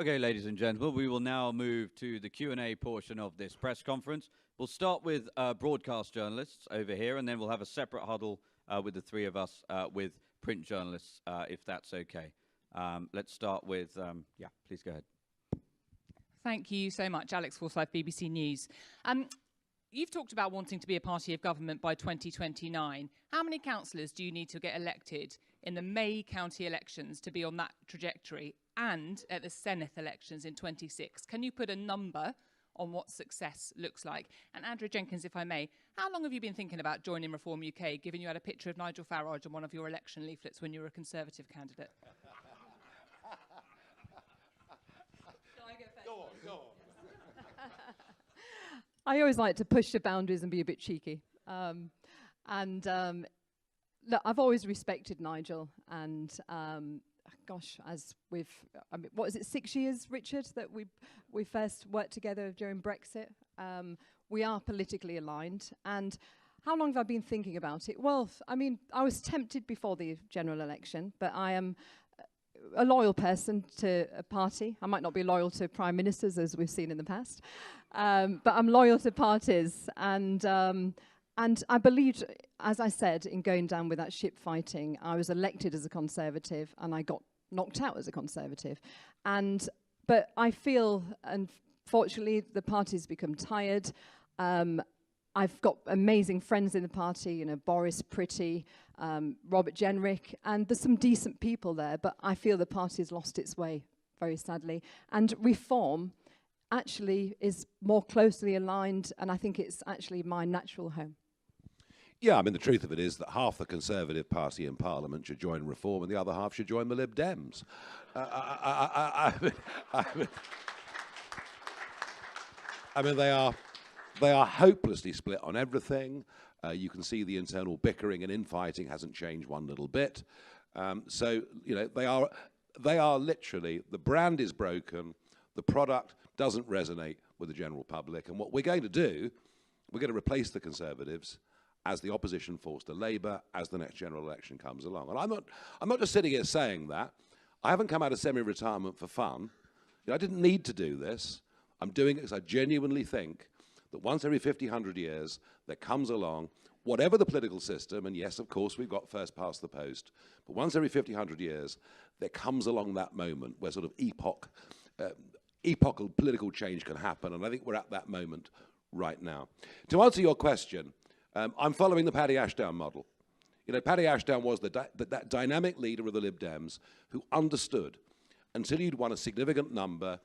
Okay, ladies and gentlemen, we will now move to the Q&A portion of this press conference. We'll start with broadcast journalists over here, and then we'll have a separate huddle with the three of us with print journalists, if that's okay. Let's start with, yeah, please go ahead. Thank you so much. Alex Forsyth, BBC News. You've talked about wanting to be a party of government by 2029. How many councillors do you need to get elected in the May county elections to be on that trajectory, and at the Senedd elections in 26? Can you put a number on what success looks like? And Andrew Jenkins, if I may, how long have you been thinking about joining Reform UK, given you had a picture of Nigel Farage on one of your election leaflets when you were a Conservative candidate? Go on. I always like to push the boundaries and be a bit cheeky. Look, I've always respected Nigel, and gosh, as we've, I mean, what is it, 6 years, Richard, that we first worked together during Brexit? We are politically aligned. And how long have I been thinking about it? Well, I mean, I was tempted before the general election, but I am a loyal person to a party. I might not be loyal to prime ministers, as we've seen in the past, but I'm loyal to parties. And I believed, as I said, in going down with that ship fighting. I was elected as a Conservative, and I got knocked out as a Conservative. But I feel, unfortunately, the party's become tired. I've got amazing friends in the party, you know, Boris Pretty, Robert Jenrick, and there's some decent people there, but I feel the party has lost its way, very sadly. And Reform actually is more closely aligned, and I think it's actually my natural home. Yeah, I mean, the truth of it is that half the Conservative Party in Parliament should join Reform and the other half should join the Lib Dems. I mean, they are hopelessly split on everything. You can see the internal bickering and infighting hasn't changed one little bit. So, you know, they are literally, the brand is broken, the product doesn't resonate with the general public. And what we're going to do, we're going to replace the Conservatives as the opposition force to Labour as the next general election comes along. And I'm not just sitting here saying that. I haven't come out of semi-retirement for fun. You know, I didn't need to do this. I'm doing it because I genuinely think that once every 50, 100 years, there comes along, whatever the political system, and yes, of course, we've got first past the post, but once every 50, 100 years, there comes along that moment where sort of epochal political change can happen, and I think we're at that moment right now. To answer your question, I'm following the Paddy Ashdown model. You know, Paddy Ashdown was that dynamic leader of the Lib Dems who understood, until you'd won a significant number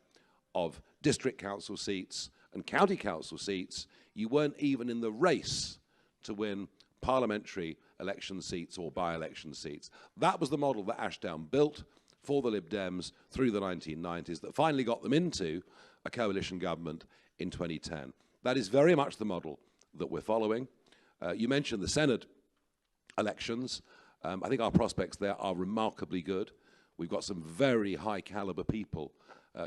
of district council seats and county council seats, you weren't even in the race to win parliamentary election seats or by-election seats. That was the model that Ashdown built for the Lib Dems through the 1990s that finally got them into a coalition government in 2010. That is very much the model that we're following. You mentioned the Senedd elections. I think our prospects there are remarkably good. We've got some very high caliber people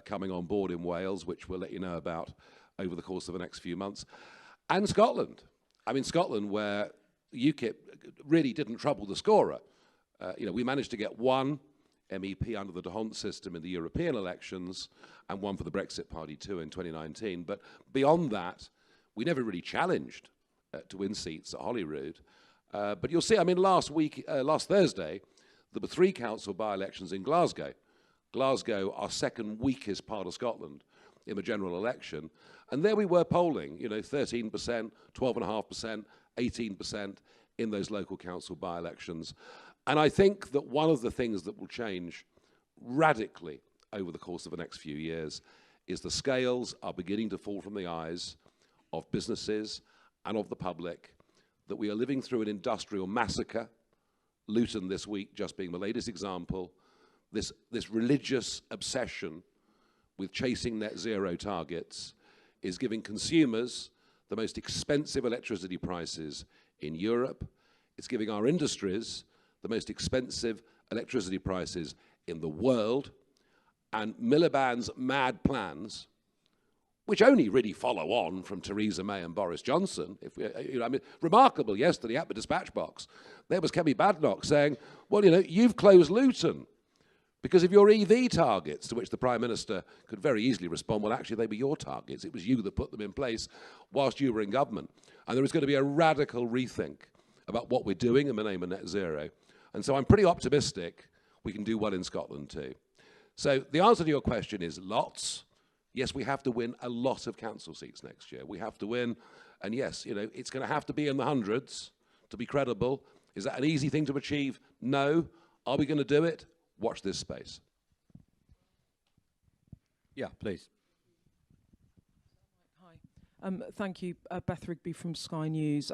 coming on board in Wales, which we'll let you know about over the course of the next few months. And Scotland. I mean, Scotland, where UKIP really didn't trouble the scorer. You know, we managed to get one MEP under the D'Hondt system in the European elections and one for the Brexit Party too in 2019. But beyond that, we never really challenged to win seats at Holyrood. But you'll see, I mean, last Thursday, there were 3 council by-elections in Glasgow. Glasgow, our second weakest part of Scotland in the general election. And there we were polling, you know, 13%, 12.5%, 18% in those local council by-elections. And I think that one of the things that will change radically over the course of the next few years is the scales are beginning to fall from the eyes of businesses and of the public, that we are living through an industrial massacre, Luton this week just being the latest example, this religious obsession with chasing net zero targets is giving consumers the most expensive electricity prices in Europe. It's giving our industries the most expensive electricity prices in the world. And Miliband's mad plans, which only really follow on from Theresa May and Boris Johnson. If we, you know, I mean, remarkable yesterday at the dispatch box, there was Kemi Badenoch saying, well, you know, you've closed Luton, Because if your EV targets, to which the Prime Minister could very easily respond, well, actually, they were your targets. It was you that put them in place whilst you were in government. And there is going to be a radical rethink about what we're doing in the name of net zero. And so I'm pretty optimistic we can do well in Scotland too. So the answer to your question is lots. Yes, we have to win a lot of council seats next year. We have to win, and yes, you know, it's going to have to be in the hundreds to be credible. Is that an easy thing to achieve? No. Are we going to do it? Watch this space. Yeah, please. Hi. Thank you, Beth Rigby from Sky News.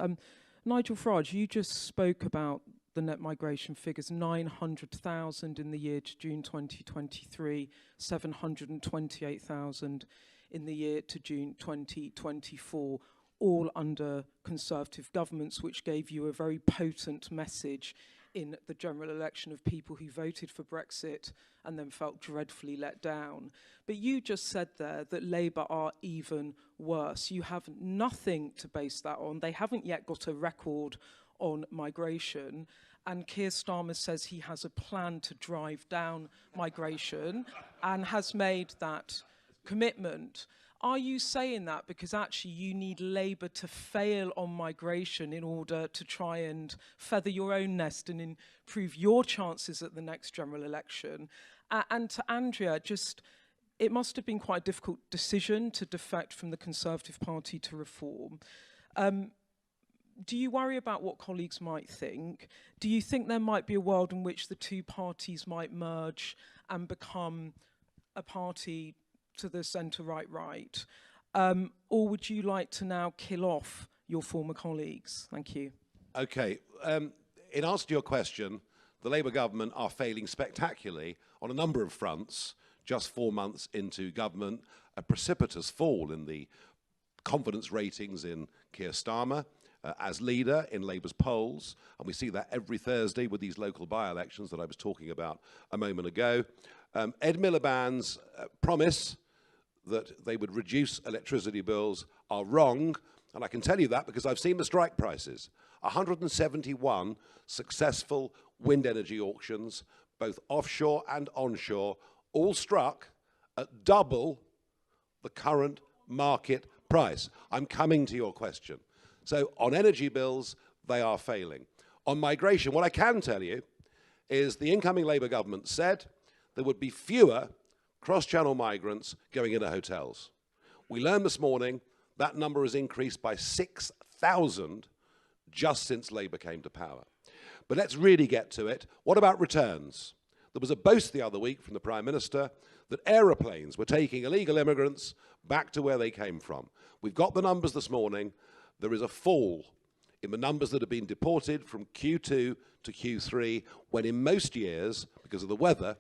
Nigel Farage, you just spoke about the net migration figures, 900,000 in the year to June 2023, 728,000 in the year to June 2024, all under Conservative governments, which gave you a very potent message in the general election of people who voted for Brexit and then felt dreadfully let down. But you just said there that Labour are even worse. You have nothing to base that on. They haven't yet got a record on migration. And Keir Starmer says he has a plan to drive down migration and has made that commitment. Are you saying that because actually you need Labour to fail on migration in order to try and feather your own nest and improve your chances at the next general election? And to Andrea, just, it must have been quite a difficult decision to defect from the Conservative Party to Reform. Do you worry about what colleagues might think? Do you think there might be a world in which the two parties might merge and become a party to the centre right? Or would you like to now kill off your former colleagues? Thank you. Okay, in answer to your question, the Labour government are failing spectacularly on a number of fronts. Just 4 months into government, a precipitous fall in the confidence ratings in Keir Starmer as leader in Labour's polls, and we see that every Thursday with these local by-elections that I was talking about a moment ago. Ed Miliband's promise that they would reduce electricity bills are wrong, and I can tell you that because I've seen the strike prices. 171 successful wind energy auctions, both offshore and onshore, all struck at double the current market price. I'm coming to your question. So on energy bills, they are failing. On migration, what I can tell you is the incoming Labour government said there would be fewer cross-channel migrants going into hotels. We learned this morning that number has increased by 6,000 just since Labour came to power. But let's really get to it. What about returns? There was a boast the other week from the Prime Minister that aeroplanes were taking illegal immigrants back to where they came from. We've got the numbers this morning. There is a fall in the numbers that have been deported from Q2 to Q3, when in most years, because of the weather,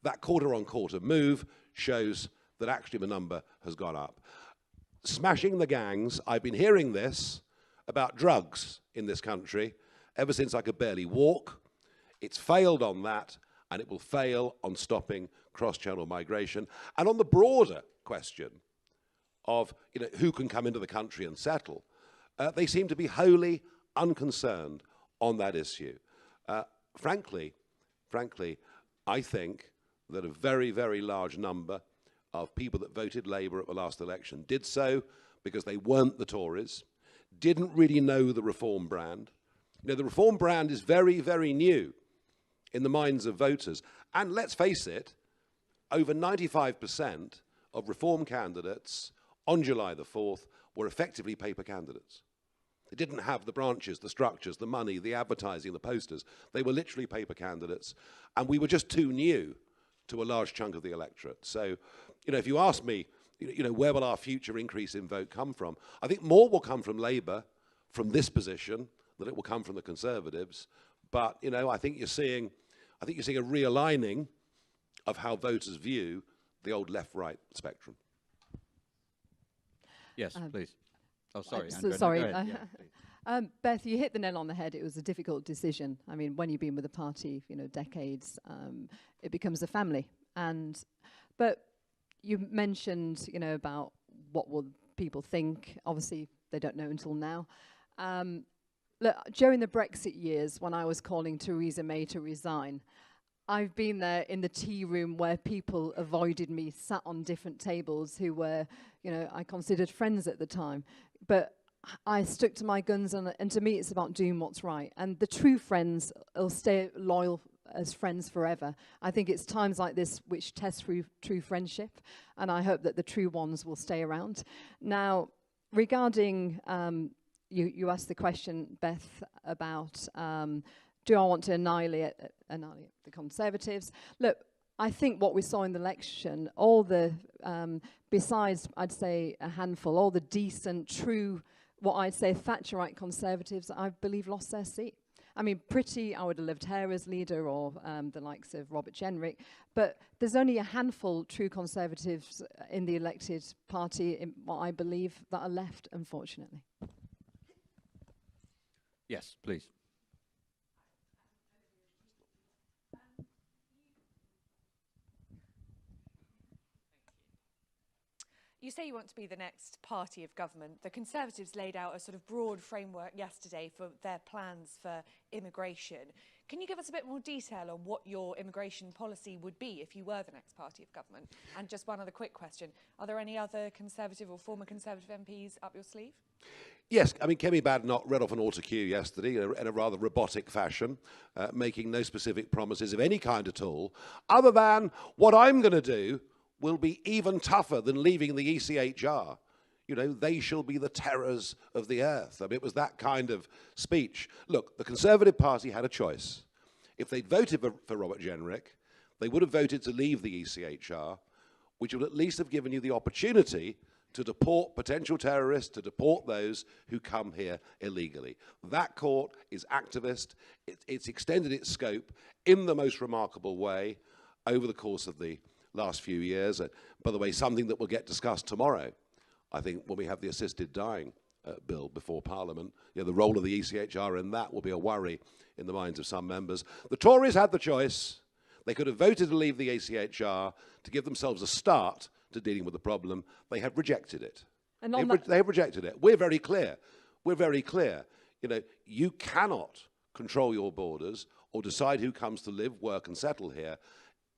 that quarter-on-quarter move shows that actually the number has gone up. Smashing the gangs, I've been hearing this about drugs in this country ever since I could barely walk. It's failed on that, and it will fail on stopping cross-channel migration. And on the broader question of who can come into the country and settle, they seem to be wholly unconcerned on that issue. Frankly, I think that a very, very large number of people that voted Labour at the last election did so because they weren't the Tories, didn't really know the Reform brand. The Reform brand is very, very new in the minds of voters. And let's face it, over 95% of Reform candidates on July the 4th were effectively paper candidates. They didn't have the branches, the structures, the money, the advertising, the posters. They were literally paper candidates. And we were just too new to a large chunk of the electorate. So, if you ask me, where will our future increase in vote come from? I think more will come from Labour from this position than it will come from the Conservatives. But, I think you're seeing a realigning of how voters view the old left-right spectrum. Yes, please. Oh, sorry. Sorry. Go ahead. Yeah, Beth, you hit the nail on the head. It was a difficult decision. I mean, when you've been with a party, decades, it becomes a family. But you mentioned, about what will people think. Obviously, they don't know until now. Look, during the Brexit years, when I was calling Theresa May to resign, I've been there in the tea room where people avoided me, sat on different tables who were, you know, I considered friends at the time. But I stuck to my guns, and to me it's about doing what's right. And the true friends will stay loyal as friends forever. I think it's times like this which test true friendship, and I hope that the true ones will stay around. Now, regarding, you asked the question, Beth, about do I want to annihilate the Conservatives? Look, I think what we saw in the election, all the, besides, I'd say, a handful, all the decent, true, what I'd say Thatcherite Conservatives, I believe, lost their seat. I mean, I would have loved her as leader, or the likes of Robert Jenrick, but there's only a handful true Conservatives in the elected party, in what I believe, that are left, unfortunately. Yes, please. You say you want to be the next party of government. The Conservatives laid out a sort of broad framework yesterday for their plans for immigration. Can you give us a bit more detail on what your immigration policy would be if you were the next party of government? And just one other quick question. Are there any other Conservative or former Conservative MPs up your sleeve? Yes, I mean, Kemi Badenoch read off an autocue yesterday in a rather robotic fashion, making no specific promises of any kind at all, other than what I'm going to do will be even tougher than leaving the ECHR. You know, they shall be the terrors of the earth. I mean, it was that kind of speech. Look, the Conservative Party had a choice. If they'd voted for Robert Jenrick, they would have voted to leave the ECHR, which would at least have given you the opportunity to deport potential terrorists, to deport those who come here illegally. That court is activist. It's extended its scope in the most remarkable way over the course of the last few years. By the way, something that will get discussed tomorrow, I think, when we have the assisted dying bill before Parliament. You know, the role of the ECHR in that will be a worry in the minds of some members. The Tories had the choice. They could have voted to leave the ECHR to give themselves a start to dealing with the problem. They have rejected it. And they have rejected it. We're very clear. We're very clear. You know, you cannot control your borders or decide who comes to live, work and settle here,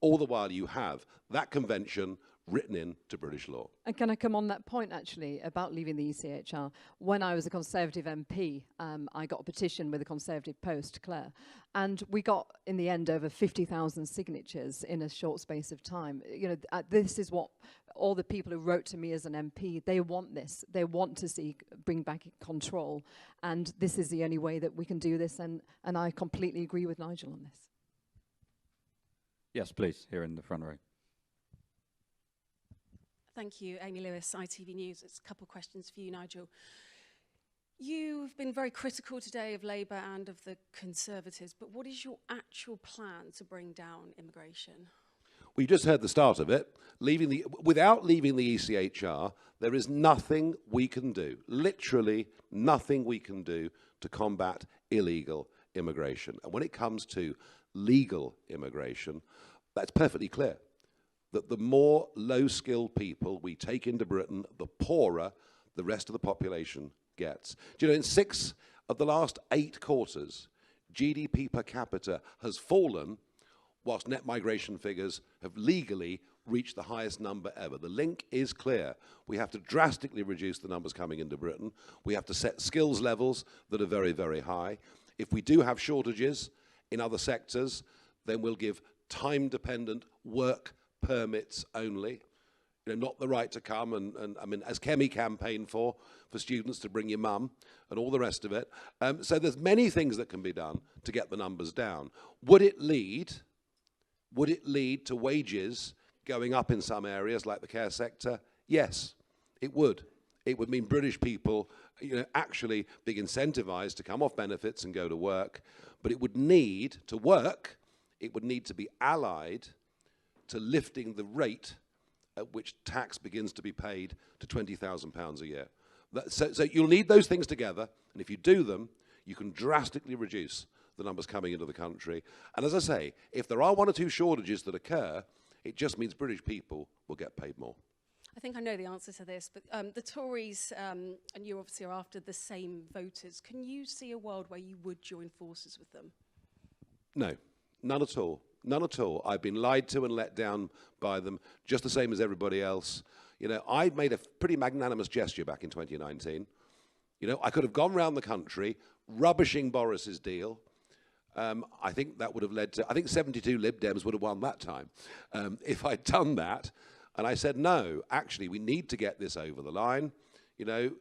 all the while you have that convention written into British law. And can I come on that point, actually, about leaving the ECHR? When I was a Conservative MP, I got a petition with the Conservative Post, Claire, and we got, in the end, over 50,000 signatures in a short space of time. You know, this is what all the people who wrote to me as an MP, they want this. They want to see bring back control, and this is the only way that we can do this, and I completely agree with Nigel on this. Yes, please, here in the front row. Thank you, Amy Lewis, ITV News. It's a couple of questions for you, Nigel. You've been very critical today of Labour and of the Conservatives, but what is your actual plan to bring down immigration? We just heard the start of it. Without leaving the ECHR, there is nothing we can do, literally nothing we can do to combat illegal immigration. And when it comes to legal immigration, that's perfectly clear. That the more low-skilled people we take into Britain, the poorer the rest of the population gets. Do you know, in 6 of the last 8 quarters, GDP per capita has fallen, whilst net migration figures have legally reached the highest number ever. The link is clear. We have to drastically reduce the numbers coming into Britain. We have to set skills levels that are very, very high. If we do have shortages in other sectors, then we'll give time-dependent work permits only, you know, not the right to come and I mean, as Kemi campaigned for students to bring your mum and all the rest of it. So there's many things that can be done to get the numbers down. Would it lead to wages going up in some areas like the care sector? Yes, it would. It would mean British people, you know, actually being incentivized to come off benefits and go to work. But it would need to work. It would need to be allied to lifting the rate at which tax begins to be paid to £20,000 a year. So you'll need those things together, and if you do them, you can drastically reduce the numbers coming into the country. And as I say, if there are 1 or 2 shortages that occur, it just means British people will get paid more. I think I know the answer to this, but the Tories, and you obviously are after the same voters. Can you see a world where you would join forces with them? No, none at all. None at all. I've been lied to and let down by them, just the same as everybody else. You know, I made a pretty magnanimous gesture back in 2019. You know, I could have gone around the country rubbishing Boris's deal. I think that would have led to, I think 72 Lib Dems would have won that time if I'd done that. And I said, no, actually, we need to get this over the line. You know,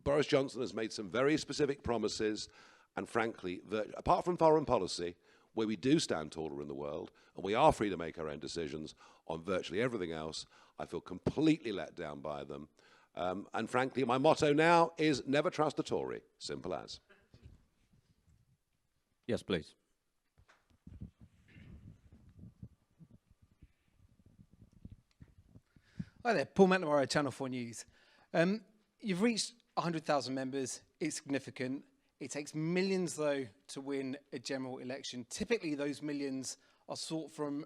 Boris Johnson has made some very specific promises, and frankly, apart from foreign policy, where we do stand taller in the world, and we are free to make our own decisions on virtually everything else, I feel completely let down by them. And frankly, my motto now is never trust a Tory, simple as. Yes, please. Hi there, Paul McNamara, Channel 4 News. You've reached 100,000 members. It's significant. It takes millions, though, to win a general election. Typically, those millions are sought from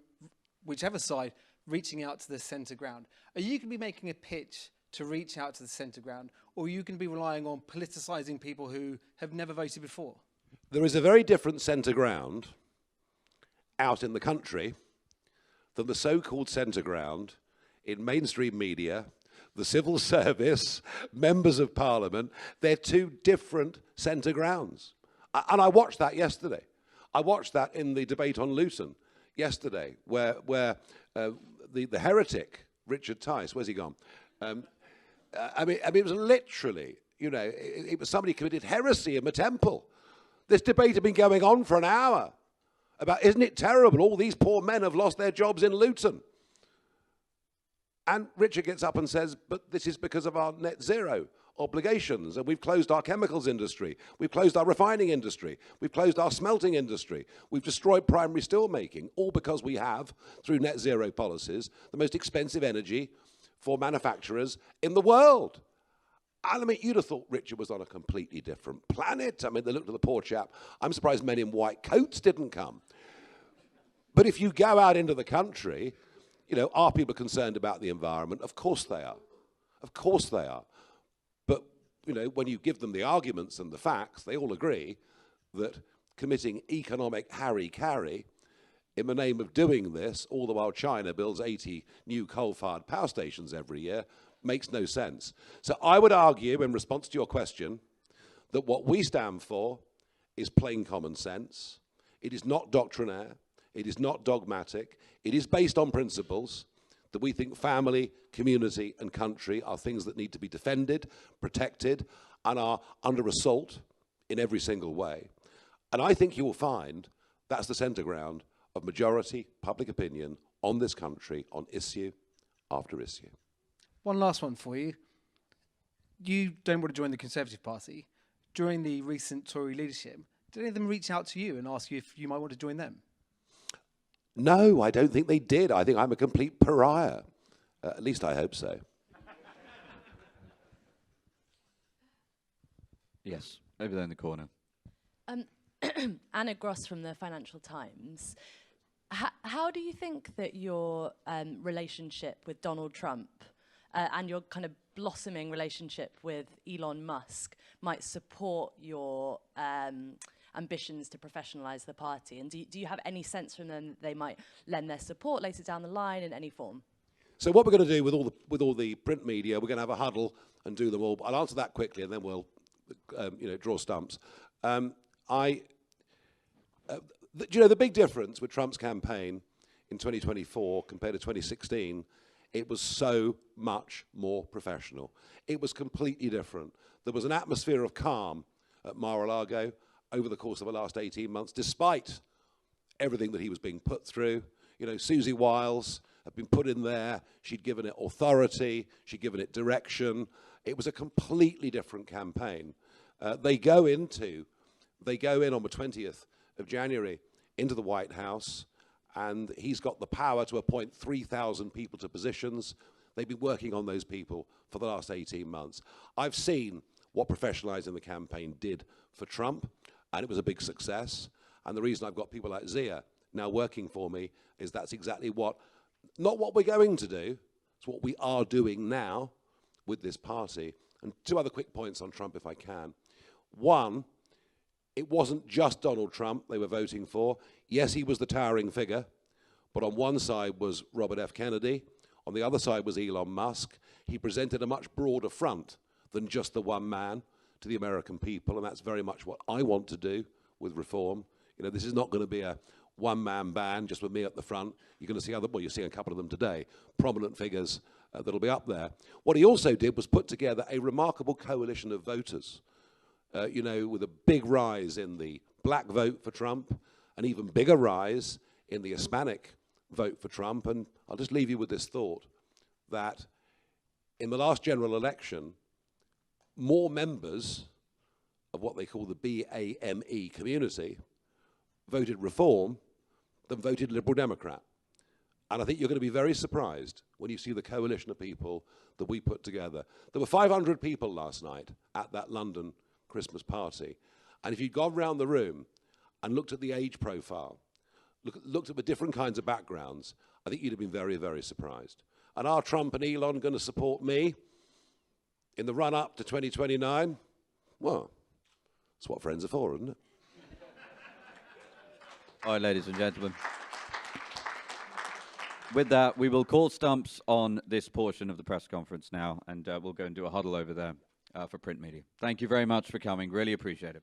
whichever side, reaching out to the centre ground. Are you going to be making a pitch to reach out to the centre ground, or are you going to be relying on politicising people who have never voted before? There is a very different centre ground out in the country than the so-called centre ground in mainstream media, the civil service, members of parliament. They're two different centre grounds. And I watched that yesterday. I watched that in the debate on Luton yesterday, where the heretic, Richard Tice, where's he gone? I mean, it was literally, you know, it was somebody committed heresy in the temple. This debate had been going on for an hour about, isn't it terrible, all these poor men have lost their jobs in Luton. And Richard gets up and says, but this is because of our net zero obligations, and we've closed our chemicals industry, we've closed our refining industry, we've closed our smelting industry, we've destroyed primary steel making, all because we have, through net zero policies, the most expensive energy for manufacturers in the world. And I mean, you'd have thought Richard was on a completely different planet. I mean, they looked at the poor chap. I'm surprised men in white coats didn't come. But if you go out into the country, you know, are people concerned about the environment? Of course they are. Of course they are. But, you know, when you give them the arguments and the facts, they all agree that committing economic harry-carry in the name of doing this, all the while China builds 80 new coal-fired power stations every year, makes no sense. So I would argue, in response to your question, that what we stand for is plain common sense. It is not doctrinaire. It is not dogmatic. It is based on principles that we think family, community, and country are things that need to be defended, protected, and are under assault in every single way. And I think you will find that's the centre ground of majority public opinion on this country on issue after issue. One last one for you. You don't want to join the Conservative Party. During the recent Tory leadership, did any of them reach out to you and ask you if you might want to join them? No, I don't think they did. I think I'm a complete pariah. At least I hope so. Yes, over there in the corner. Anna Gross from the Financial Times. How do you think that your relationship with Donald Trump and your kind of blossoming relationship with Elon Musk might support your ambitions to professionalise the party? And do you have any sense from them that they might lend their support later down the line in any form? So what we're going to do with all the print media, we're going to have a huddle and do them all. I'll answer that quickly, and then we'll draw stumps. You know, the big difference with Trump's campaign in 2024 compared to 2016, it was so much more professional. It was completely different. There was an atmosphere of calm at Mar-a-Lago over the course of the last 18 months, despite everything that he was being put through. You know, Susie Wiles had been put in there. She'd given it authority. She'd given it direction. It was a completely different campaign. They go in on the 20th of January into the White House, and he's got the power to appoint 3,000 people to positions. They've been working on those people for the last 18 months. I've seen what professionalizing the campaign did for Trump, and it was a big success. And the reason I've got people like Zia now working for me is that's exactly not what we're going to do, it's what we are doing now with this party. And two other quick points on Trump, if I can. One, it wasn't just Donald Trump they were voting for. Yes, he was the towering figure, but on one side was Robert F. Kennedy, on the other side was Elon Musk. He presented a much broader front than just the one man to the American people, and that's very much what I want to do with reform. You know, this is not going to be a one-man band just with me at the front. You're going to see you're seeing a couple of them today, prominent figures that'll be up there. What he also did was put together a remarkable coalition of voters, you know, with a big rise in the black vote for Trump, an even bigger rise in the Hispanic vote for Trump. And I'll just leave you with this thought, that in the last general election, more members of what they call the BAME community voted Reform than voted Liberal Democrat. And I think you're going to be very surprised when you see the coalition of people that we put together. There were 500 people last night at that London Christmas party. And if you'd gone round the room and looked at the age profile, looked at the different kinds of backgrounds, I think you'd have been very, very surprised. And are Trump and Elon going to support me in the run-up to 2029? Well, that's what friends are for, isn't it? All right, ladies and gentlemen. With that, we will call stumps on this portion of the press conference now, and we'll go and do a huddle over there for print media. Thank you very much for coming. Really appreciate it.